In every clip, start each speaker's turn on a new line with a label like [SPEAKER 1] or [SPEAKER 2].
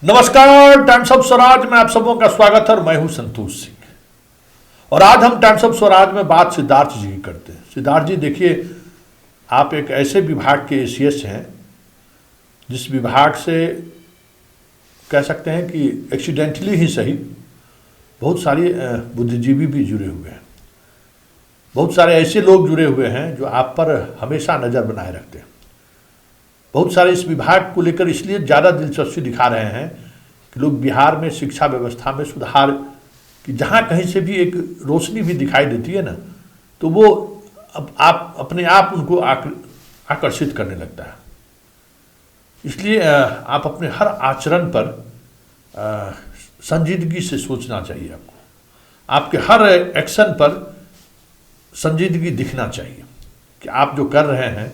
[SPEAKER 1] नमस्कार, times of Swaraj में आप सबों का स्वागत है और मैं हूं संतोष सिंह। और आज हम टाइम्स ऑफ स्वराज में बात सिद्धार्थ जी की करते हैं। सिद्धार्थ जी, देखिए, आप एक ऐसे विभाग के एसीएस हैं जिस विभाग से कह सकते हैं कि एक्सीडेंटली ही सही बहुत सारी बुद्धिजीवी भी जुड़े हुए हैं। बहुत सारे ऐसे लोग जुड़े हुए हैं जो आप पर हमेशा नज़र बनाए रखते हैं। बहुत सारे इस विभाग को लेकर इसलिए ज़्यादा दिलचस्पी दिखा रहे हैं कि लोग बिहार में शिक्षा व्यवस्था में सुधार कि जहाँ कहीं से भी एक रोशनी भी दिखाई देती है ना, तो वो अब आप अपने आप उनको आकर्षित करने लगता है। इसलिए आप अपने हर आचरण पर संजीदगी से सोचना चाहिए। आपके हर एक्शन पर संजीदगी दिखना चाहिए कि आप जो कर रहे हैं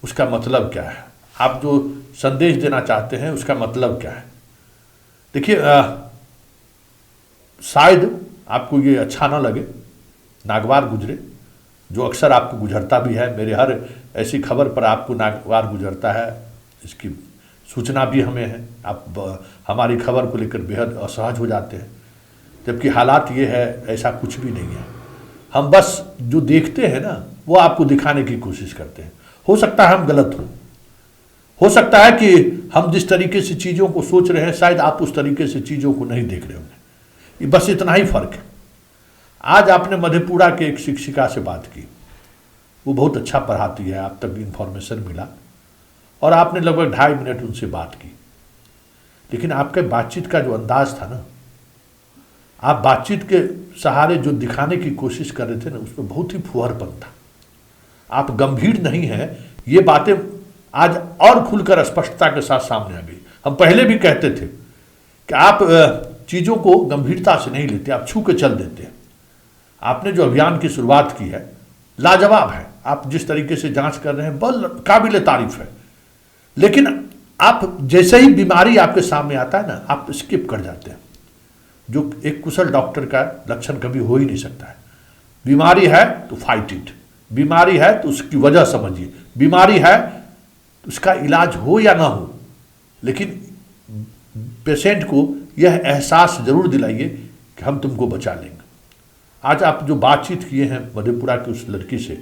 [SPEAKER 1] उसका मतलब क्या है, आप जो संदेश देना चाहते हैं उसका मतलब क्या है। देखिए, शायद आपको ये अच्छा ना लगे, नागवार गुजरे, जो अक्सर आपको गुजरता भी है। मेरे हर ऐसी खबर पर आपको नागवार गुजरता है, इसकी सूचना भी हमें है। आप हमारी खबर को लेकर बेहद असहज हो जाते हैं, जबकि हालात ये है ऐसा कुछ भी नहीं है। हम बस जो देखते हैं ना वो आपको दिखाने की कोशिश करते हैं। हो सकता है हम गलत हो सकता है कि हम जिस तरीके से चीज़ों को सोच रहे हैं शायद आप उस तरीके से चीज़ों को नहीं देख रहे होंगे। बस इतना ही फर्क है। आज आपने मधेपुरा के एक शिक्षिका से बात की, वो बहुत अच्छा पढ़ाती है, आप तक इन्फॉर्मेशन मिला और आपने लगभग 2.5 मिनट उनसे बात की। लेकिन आपके बातचीत का जो अंदाज था ना, आप बातचीत के सहारे जो दिखाने की कोशिश कर रहे थे ना, उसमें बहुत ही फुहरपन था। आप गंभीर नहीं हैं, ये बातें आज और खुलकर स्पष्टता के साथ सामने आ गई। हम पहले भी कहते थे कि आप चीज़ों को गंभीरता से नहीं लेते, आप छू के चल देते हैं। आपने जो अभियान की शुरुआत की है लाजवाब है। आप जिस तरीके से जांच कर रहे हैं बहुत काबिल तारीफ है। लेकिन आप जैसे ही बीमारी आपके सामने आता है ना, आप स्किप कर जाते हैं, जो एक कुशल डॉक्टर का लक्षण कभी हो ही नहीं सकता है। बीमारी है तो फाइट इट, बीमारी है तो उसकी वजह समझिए, बीमारी है तो उसका इलाज हो या ना हो, लेकिन पेशेंट को यह एहसास जरूर दिलाइए कि हम तुमको बचा लेंगे। आज आप जो बातचीत किए हैं मधेपुरा की उस लड़की से,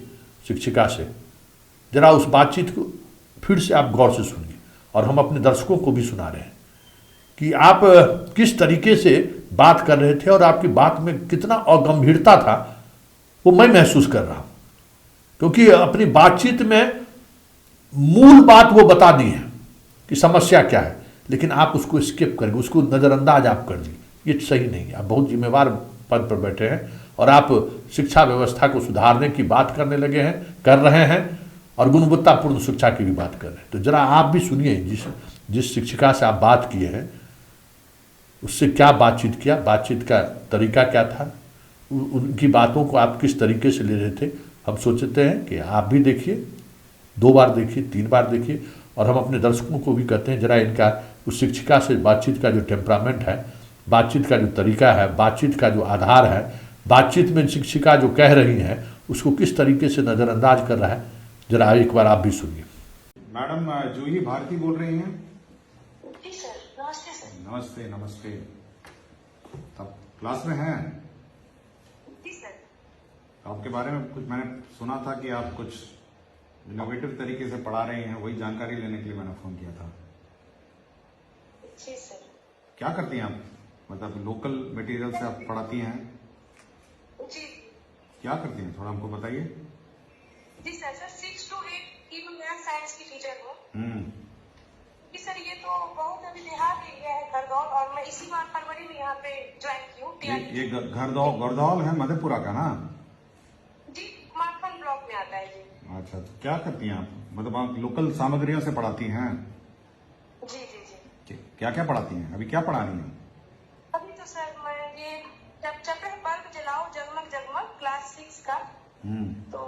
[SPEAKER 1] शिक्षिका से, जरा उस बातचीत को फिर से आप गौर से सुनिए और हम अपने दर्शकों को भी सुना रहे हैं कि आप किस तरीके से बात कर रहे थे और आपकी बात में कितना अगंभीरता था, वो मैं महसूस कर रहा हूँ। क्योंकि अपनी बातचीत में मूल बात वो बता दी है कि समस्या क्या है, लेकिन आप उसको स्किप करके उसको नज़रअंदाज आप कर दी। ये सही नहीं है। आप बहुत जिम्मेवार पद पर बैठे हैं और आप शिक्षा व्यवस्था को सुधारने की बात करने लगे हैं, कर रहे हैं और गुणवत्तापूर्ण शिक्षा की भी बात कर रहे हैं। तो जरा आप भी सुनिए, जिस शिक्षिका से आप बात किए हैं उससे क्या बातचीत किया, बातचीत का तरीका क्या था, उनकी बातों को आप किस तरीके से ले रहे थे। हम सोचते हैं कि आप भी देखिए, 2 बार देखिए, 3 बार देखिए और हम अपने दर्शकों को भी कहते हैं जरा इनका उस शिक्षिका से बातचीत का जो टेम्परामेंट है, बातचीत का जो तरीका है, बातचीत का जो आधार है, बातचीत में शिक्षिका जो कह रही हैं उसको किस तरीके से नज़रअंदाज कर रहा है, जरा एक बार आप भी सुनिए।
[SPEAKER 2] मैडम जूही भारती बोल रही हैं?
[SPEAKER 3] जी सर, नमस्ते सर।
[SPEAKER 2] नमस्ते नमस्ते। तब क्लास में हैं?
[SPEAKER 3] जी सर।
[SPEAKER 2] आपके बारे में कुछ मैंने सुना था कि आप कुछ इनोवेटिव तरीके से पढ़ा रही हैं, वही जानकारी लेने के लिए मैंने फोन किया था।
[SPEAKER 3] जी सर।
[SPEAKER 2] क्या करती हैं आप? मतलब लोकल मटेरियल से आप पढ़ाती हैं?
[SPEAKER 3] जी।
[SPEAKER 2] क्या करती हैं, थोड़ा हमको बताइए।
[SPEAKER 3] जी सर, 6 to 8 की मैं मैथ साइंस की टीचर हूँ। जी सर, ये तो बहुत अभी देहात एरिया है घरदौल, और मैं इसी बार फरवरी में यहाँ पे ज्वाइन की हूँ।
[SPEAKER 2] ये घरदौल है मधेपुरा का ना?
[SPEAKER 3] जी, माखन ब्लॉक में आता है जी।
[SPEAKER 2] अच्छा, तो क्या करती हैं आप? मतलब आप लोकल सामग्रियों से पढ़ाती हैं?
[SPEAKER 3] जी जी जी।
[SPEAKER 2] क्या क्या पढ़ाती हैं? अभी क्या पढ़ा रही हैं?
[SPEAKER 3] अभी तो सर मैं ये चपे बल्ब जलाओ जगमग जगमग क्लास 6 का। तो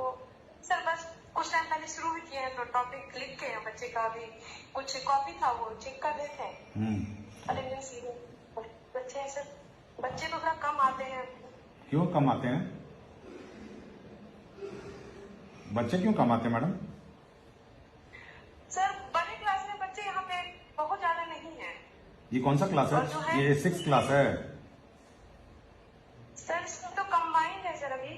[SPEAKER 3] सर बस कुछ टाइम पहले शुरू भी किए हैं, तो टॉपिक लिख के हैं बच्चे का, अभी कुछ कॉपी था वो चेक कर देते हैं। अटेंडेंस बच्चे हैं सर, बच्चे तो थोड़ा कम आते हैं।
[SPEAKER 2] क्यों कम आते हैं? बच्चे क्यों कम आते हैं मैडम?
[SPEAKER 3] सर बड़े क्लास में बच्चे यहाँ पे बहुत ज्यादा नहीं है।
[SPEAKER 2] ये कौन सा क्लास
[SPEAKER 3] और जो
[SPEAKER 2] है?
[SPEAKER 3] है-
[SPEAKER 2] ये 6th क्लास है।
[SPEAKER 3] सर इसमें तो कंबाइंड है सर अभी,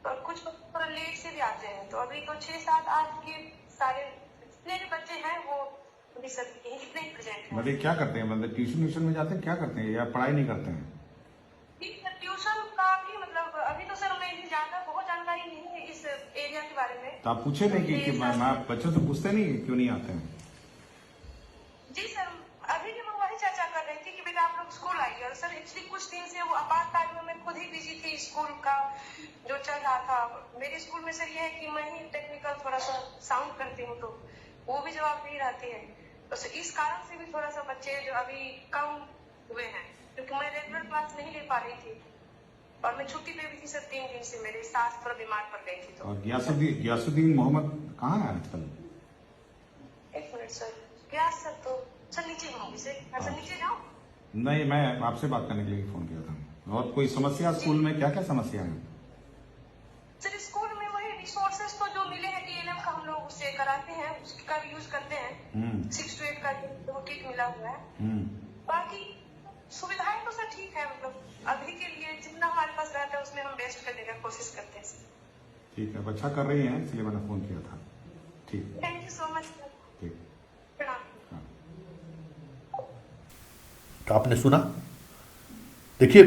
[SPEAKER 3] और कुछ थोड़ा लेट से भी आते हैं, तो अभी तो 6, 7, 8 के सारे जितने भी बच्चे हैं वो अभी सभी इतने ही प्रेजेंट हैं।
[SPEAKER 2] मतलब क्या करते हैं, मतलब ट्यूशन में जाते हैं, क्या करते हैं, या पढ़ाई नहीं करते हैं?
[SPEAKER 3] ट्यूशन का भी मतलब अभी तो सर मैं इतनी बहुत जानकारी नहीं है इस एरिया के बारे में।
[SPEAKER 2] तो आप पूछे नहीं कि मैं बच्चों से पूछते नहीं क्यों नहीं आते हैं?
[SPEAKER 3] जी सर, अभी भी मैं वही चर्चा कर रही थी कि बेटा आप लोग स्कूल आइए, और सर एक्चुअली कुछ दिन से वो आपातकाल में मैं खुद ही बिजी थी, स्कूल का जो चल रहा था। मेरे स्कूल में सर ये है कि मैं ही टेक्निकल थोड़ा सा साउंड करती हूँ, तो वो भी जवाब नहीं रहती है, तो सर इस कारण से भी थोड़ा सा बच्चे जो अभी कम हुए हैं, क्योंकि मैं रेगुलर क्लास नहीं ले पा रही थी, और मैं छुट्टी पे भी थी सर 3 दिन से, मेरी सास थोड़ा बीमार पड़ गई थी। तो
[SPEAKER 2] और गियासुद्दीन मोहम्मद कहाँ है आजकल?
[SPEAKER 3] एक मिनट सर, क्या सर, तो सर नीचे होंगे सर, नीचे जाओ।
[SPEAKER 2] नहीं, मैं आपसे बात करने के लिए फोन किया था। और कोई समस्या स्कूल में, क्या क्या समस्या है?
[SPEAKER 3] सर स्कूल में वही रिसोर्सेज तो जो मिले हैं DLM का, हम लोग उससे कराते हैं, उसका भी यूज करते हैं। 6 to 8 का जो किट मिला हुआ है। बाकी सुविधाएं तो सर ठीक है, मतलब अभी के लिए जितना हमारे पास रहता है उसमें हम बेस्ट करने का कोशिश करते हैं सर।
[SPEAKER 2] ठीक है, अच्छा कर रही हैं, इसलिए मैंने फोन किया था। ठीक,
[SPEAKER 3] thank you so much sir,
[SPEAKER 2] ठीक।
[SPEAKER 3] प्रणाम।
[SPEAKER 1] तो आपने सुना, देखिए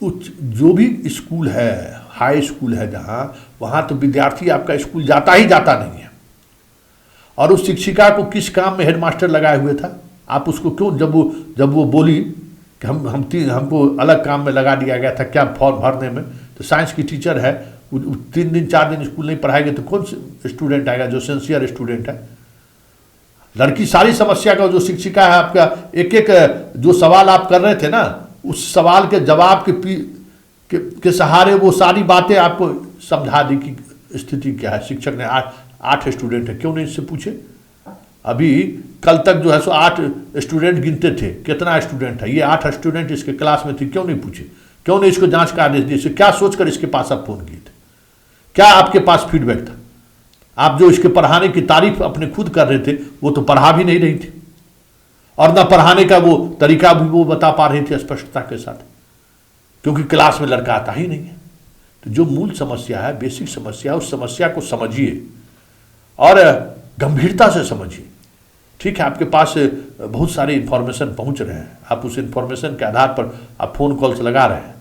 [SPEAKER 1] उच्च जो भी स्कूल है, हाई स्कूल है जहाँ, वहाँ तो विद्यार्थी आपका स्कूल जाता ही जाता नहीं है। और उस शिक्षिका को किस काम में हेडमास्टर लगाए हुए था, आप उसको क्यों, जब वो बोली कि हमको अलग काम में लगा दिया गया था क्या, फॉर्म भरने में, तो साइंस की टीचर है, 3 दिन 4 दिन स्कूल नहीं पढ़ाएंगे तो कौन स्टूडेंट आएगा जो सिंसियर स्टूडेंट है। लड़की सारी समस्या का जो शिक्षिका है आपका, एक एक जो सवाल आप कर रहे थे ना, उस सवाल के जवाब के सहारे वो सारी बातें आपको समझा दी कि स्थिति क्या है। शिक्षक ने 8 स्टूडेंट है, क्यों नहीं इससे पूछे? अभी कल तक जो है सो 8 स्टूडेंट गिनते थे, कितना स्टूडेंट है, ये 8 स्टूडेंट इसके क्लास में थे, क्यों नहीं पूछे? क्यों नहीं इसको जांच का आदेश दिए? क्या सोचकर इसके पास आप फोन किए थे? क्या आपके पास फीडबैक था? आप जो इसके पढ़ाने की तारीफ अपने खुद कर रहे थे, वो तो पढ़ा भी नहीं रही थी, और ना पढ़ाने का वो तरीका भी वो बता पा रही थी स्पष्टता के साथ, क्योंकि क्लास में लड़का आता ही नहीं है। तो जो मूल समस्या है, बेसिक समस्या है, उस समस्या को समझिए और गंभीरता से समझिए। ठीक है, आपके पास बहुत सारे इंफॉर्मेशन पहुंच रहे हैं, आप उस इंफॉर्मेशन के आधार पर आप फोन कॉल्स लगा रहे हैं,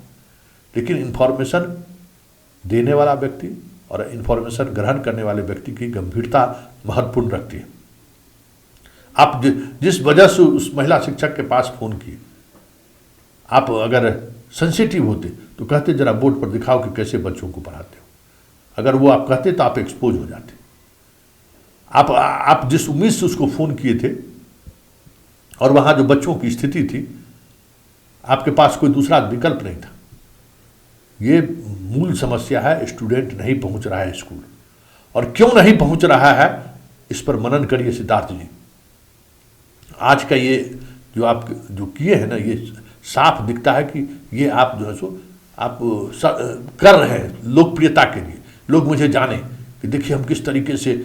[SPEAKER 1] लेकिन इंफॉर्मेशन देने वाला व्यक्ति और इंफॉर्मेशन ग्रहण करने वाले व्यक्ति की गंभीरता महत्वपूर्ण रखती है। आप जिस वजह से उस महिला शिक्षक के पास फोन किए, आप अगर सेंसिटिव होते तो कहते जरा बोर्ड पर दिखाओ कि कैसे बच्चों को पढ़ाते हो। अगर वो आप कहते तो आप एक्सपोज हो जाते। आप जिस उम्मीद से उसको फोन किए थे और वहां जो बच्चों की स्थिति थी, आपके पास कोई दूसरा विकल्प नहीं था। ये मूल समस्या है, स्टूडेंट नहीं पहुंच रहा है स्कूल, और क्यों नहीं पहुंच रहा है इस पर मनन करिए सिद्धार्थ जी। आज का ये जो आप जो किए हैं ना, ये साफ दिखता है कि ये आप जो है सो आप कर रहे हैं लोकप्रियता के लिए, लोग मुझे जाने कि देखिए हम किस तरीके से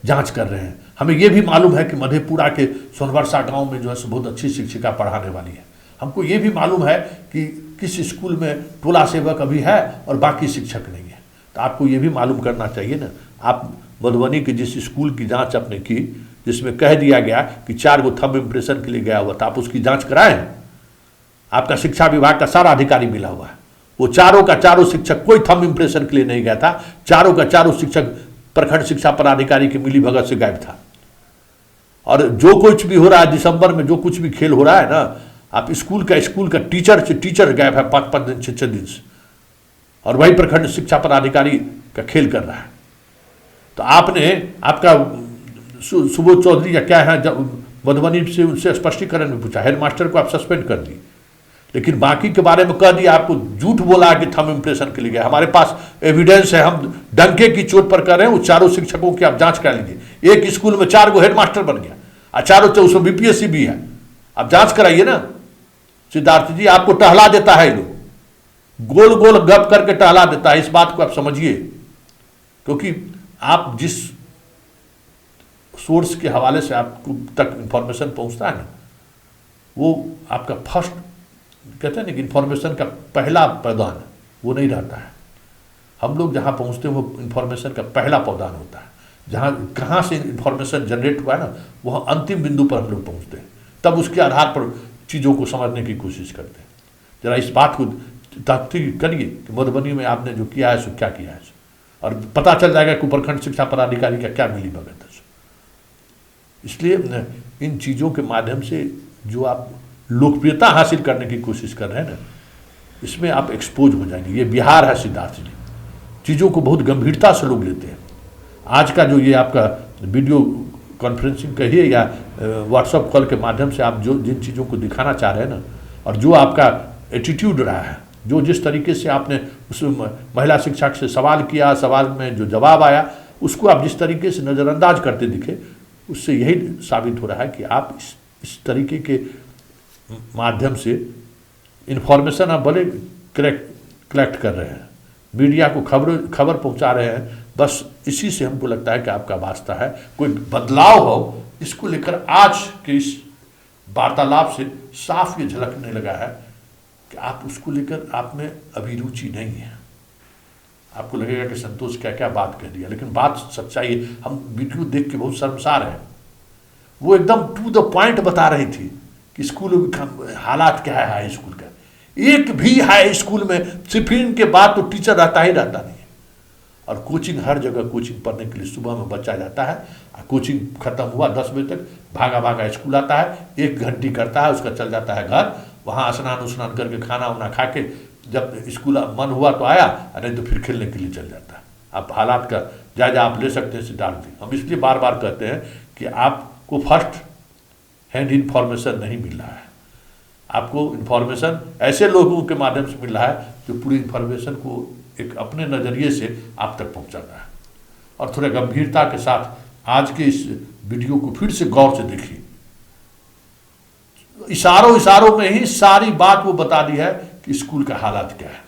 [SPEAKER 1] जांच कर रहे हैं। हमें ये भी मालूम है कि मधेपुरा के सोनवर्षा गांव में जो है सो बहुत अच्छी शिक्षिका पढ़ाने वाली है। हमको ये भी मालूम है कि किस स्कूल में टोला सेवक अभी है और बाकी शिक्षक नहीं है। तो आपको ये भी मालूम करना चाहिए ना। आप मधुबनी के जिस स्कूल की जांच आपने की, जिसमें कह दिया गया कि 4 गो थंब इम्प्रेशन के लिए गया हुआ था, आप उसकी जांच कराए हैं? आपका शिक्षा विभाग का सारा अधिकारी मिला हुआ है, वो चारों का चारों शिक्षक कोई थंब इम्प्रेशन के लिए नहीं गया था। चारों का चारों शिक्षक प्रखंड शिक्षा पदाधिकारी की मिली भगत से गायब था। और जो कुछ भी हो रहा है दिसंबर में, जो कुछ भी खेल हो रहा है ना, आप स्कूल का टीचर गायब है 5-5 दिन 6-6 दिन से, और वही प्रखंड शिक्षा पदाधिकारी का खेल कर रहा है। तो आपका सुबोध चौधरी या क्या है, मधुबनी से उनसे स्पष्टीकरण भी पूछा, हेडमास्टर को आप सस्पेंड कर दिए, लेकिन बाकी के बारे में कह दिया, आपको झूठ बोला कि थंब इम्प्रेशन के लिए गया। हमारे पास एविडेंस है, हम डंके की चोट पर कर रहे हैं। वो चारों शिक्षकों की आप जांच करा लीजिए। एक स्कूल में 4 गो हेडमास्टर बन गया और चारों उसमें BPSC भी है, आप जांच कराइए ना सिद्धार्थ जी। आपको टहला देता है, लोग गोल गोल गप करके टहला देता है, इस बात को आप समझिए। क्योंकि आप जिस सोर्स के हवाले से आपको तक इंफॉर्मेशन पहुंचता है ना, वो आपका फर्स्ट कहते हैं ना कि इंफॉर्मेशन का पहला पैदान वो नहीं रहता है। हम लोग जहाँ पहुँचते हैं वो इंफॉर्मेशन का पहला पैदान होता है। जहाँ कहाँ से इंफॉर्मेशन जनरेट हुआ है ना, वह अंतिम बिंदु पर हम लोग पहुँचते हैं, तब उसके आधार पर चीज़ों को समझने की कोशिश करते हैं। जरा इस बात को तहकीक करिए कि मधुबनी में आपने जो किया है सो क्या किया है, और पता चल जाएगा कि प्रखंड शिक्षा पदाधिकारी का क्या मिली भगत है। इसलिए इन चीज़ों के माध्यम से जो आप लोकप्रियता हासिल करने की कोशिश कर रहे हैं ना, इसमें आप एक्सपोज हो जाएंगे। ये बिहार है सिद्धार्थ जी, चीज़ों को बहुत गंभीरता से लोग लेते हैं। आज का जो ये आपका वीडियो कॉन्फ्रेंसिंग कहिए या व्हाट्सएप कॉल के माध्यम से आप जो जिन चीज़ों को दिखाना चाह रहे हैं ना, और जो आपका एटीट्यूड रहा है, जो जिस तरीके से आपने उस महिला शिक्षक से सवाल किया, सवाल में जो जवाब आया उसको आप जिस तरीके से नज़रअंदाज करते दिखे, उससे यही साबित हो रहा है कि आप इस तरीके के माध्यम से इन्फॉर्मेशन आप भले कलेक्ट कर रहे हैं, मीडिया को खबर पहुंचा रहे हैं, बस इसी से हमको लगता है कि आपका वास्ता है। कोई बदलाव हो इसको लेकर आज के इस वार्तालाप से साफ ये झलकने लगा है कि आप उसको लेकर आप में अभिरुचि नहीं है। आपको लगेगा कि संतोष क्या क्या बात कह दिया, लेकिन बात सच्चाई है। हम वीडियो देख के बहुत शर्मसार हैं। वो एकदम टू द पॉइंट बता रही थी कि स्कूल का हालात क्या है। हाई स्कूल का एक भी हाई स्कूल में टिफिन के बाद तो टीचर रहता ही रहता नहीं है, और कोचिंग हर जगह कोचिंग पढ़ने के लिए सुबह में बच्चा जाता है, कोचिंग खत्म हुआ 10 बजे तक भागा भागा स्कूल आता है, 1 घंटी करता है, उसका चल जाता है घर, वहाँ स्नान करके खाना वाना खा के जब स्कूल मन हुआ तो आया, नहीं तो फिर खेलने के लिए चल जाता है। आप हालात का जायजा आप ले सकते हैं सिद्धार्थ जी। हम इसलिए बार बार कहते हैं कि आपको फर्स्ट हैंड इन्फॉर्मेशन नहीं मिल रहा है, आपको इन्फॉर्मेशन ऐसे लोगों के माध्यम से मिल रहा है जो पूरी इन्फॉर्मेशन को एक अपने नज़रिए से आप तक पहुंचाता है। और थोड़ा गंभीरता के साथ आज के इस वीडियो को फिर से गौर से देखिए। इशारों में ही सारी बात वो बता दी है कि स्कूल का हालात क्या है।